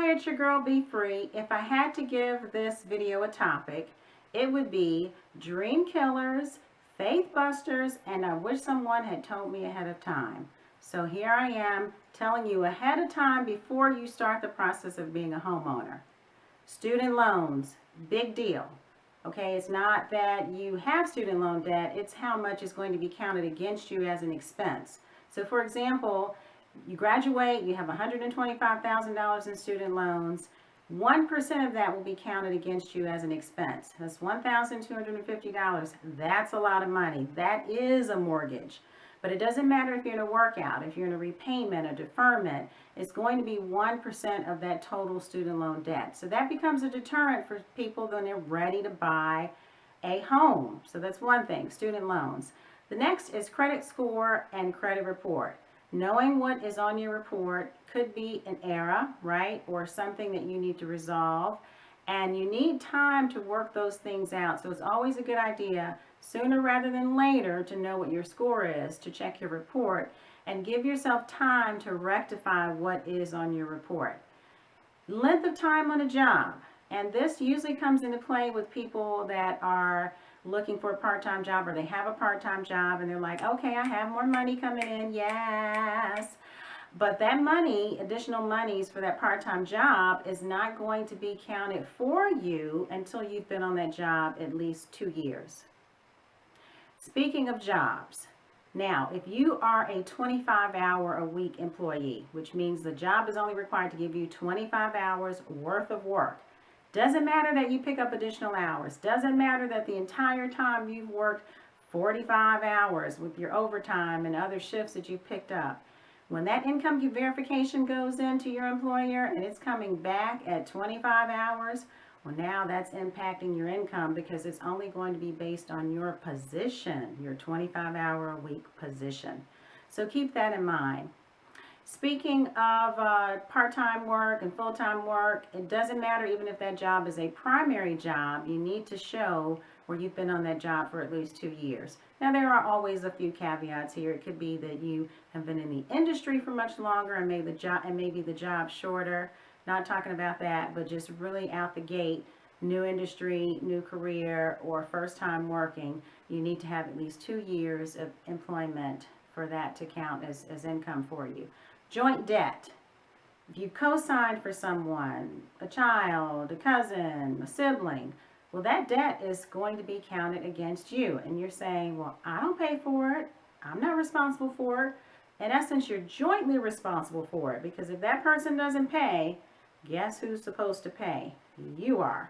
Hey, it's your girl Be Free. If I had to give this video a topic, it would be dream killers, faith busters, and I wish someone had told me ahead of time. So here I am telling you ahead of time before you start the process of being a homeowner. Student loans, big deal. Okay, it's not that you have student loan debt, it's how much is going to be counted against you as an expense. So for example, you graduate, you have $125,000 in student loans. 1% of that will be counted against you as an expense. That's $1,250. That's a lot of money. That is a mortgage. But it doesn't matter if you're in a workout, if you're in a repayment, a deferment, it's going to be 1% of that total student loan debt. So that becomes a deterrent for people when they're ready to buy a home. So that's one thing, student loans. The next is credit score and credit report. Knowing what is on your report could be an error, right? Or something that you need to resolve. And you need time to work those things out. So it's always a good idea, sooner rather than later, to know what your score is, to check your report, and give yourself time to rectify what is on your report. Length of time on a job. And this usually comes into play with people that are looking for a part-time job, or they have a part-time job and they're like, okay, I have more money coming in, yes. But that money, additional monies for that part-time job, is not going to be counted for you until you've been on that job at least 2 years. Speaking of jobs, now if you are a 25-hour-a-week employee, which means the job is only required to give you 25 hours worth of work, doesn't matter that you pick up additional hours. Doesn't matter that the entire time you've worked 45 hours with your overtime and other shifts that you've picked up. When that income verification goes into your employer and it's coming back at 25 hours, well, now that's impacting your income because it's only going to be based on your position, your 25-hour-a-week position. So keep that in mind. Speaking of part-time work and full-time work, it doesn't matter even if that job is a primary job, you need to show where you've been on that job for at least 2 years. Now, there are always a few caveats here. It could be that you have been in the industry for much longer and maybe the job shorter. Not talking about that, but just really out the gate, new industry, new career, or first time working, you need to have at least 2 years of employment for that to count as income for you. Joint debt. If you co-signed for someone, a child, a cousin, a sibling, well, that debt is going to be counted against you. And you're saying, well, I don't pay for it. I'm not responsible for it. In essence, you're jointly responsible for it, because if that person doesn't pay, guess who's supposed to pay? You are.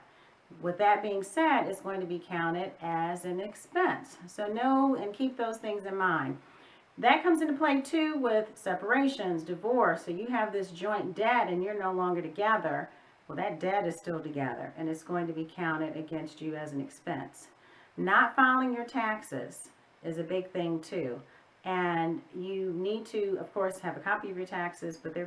With that being said, it's going to be counted as an expense. So know and keep those things in mind. That comes into play too with separations, divorce. So you have this joint debt and you're no longer together. Well, that debt is still together and it's going to be counted against you as an expense. Not filing your taxes is a big thing too. And you need to, of course, have a copy of your taxes, but the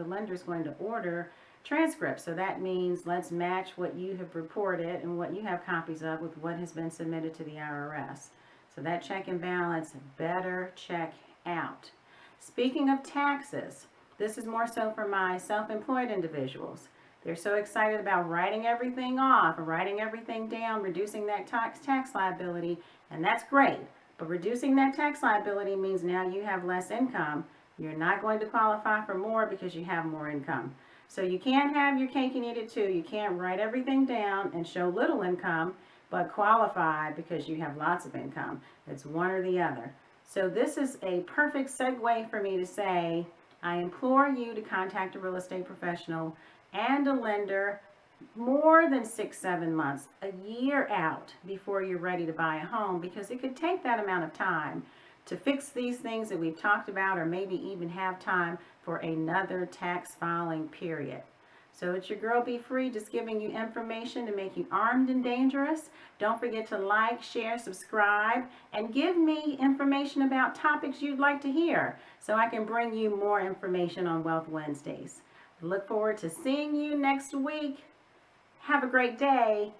lender's going to order transcripts. So that means let's match what you have reported and what you have copies of with what has been submitted to the IRS. So that check and balance better check out. Speaking of taxes, this is more so for my self-employed individuals. They're so excited about writing everything off, writing everything down, reducing that tax liability, and that's great. But reducing that tax liability means now you have less income. You're not going to qualify for more because you have more income. So you can't have your cake and eat it too. You can't write everything down and show little income, but qualify because you have lots of income. It's one or the other. So this is a perfect segue for me to say, I implore you to contact a real estate professional and a lender more than 6-7 months, a year out before you're ready to buy a home, because it could take that amount of time to fix these things that we've talked about, or maybe even have time for another tax filing period. So it's your girl Be Free, just giving you information to make you armed and dangerous. Don't forget to like, share, subscribe, and give me information about topics you'd like to hear so I can bring you more information on Wealth Wednesdays. I look forward to seeing you next week. Have a great day.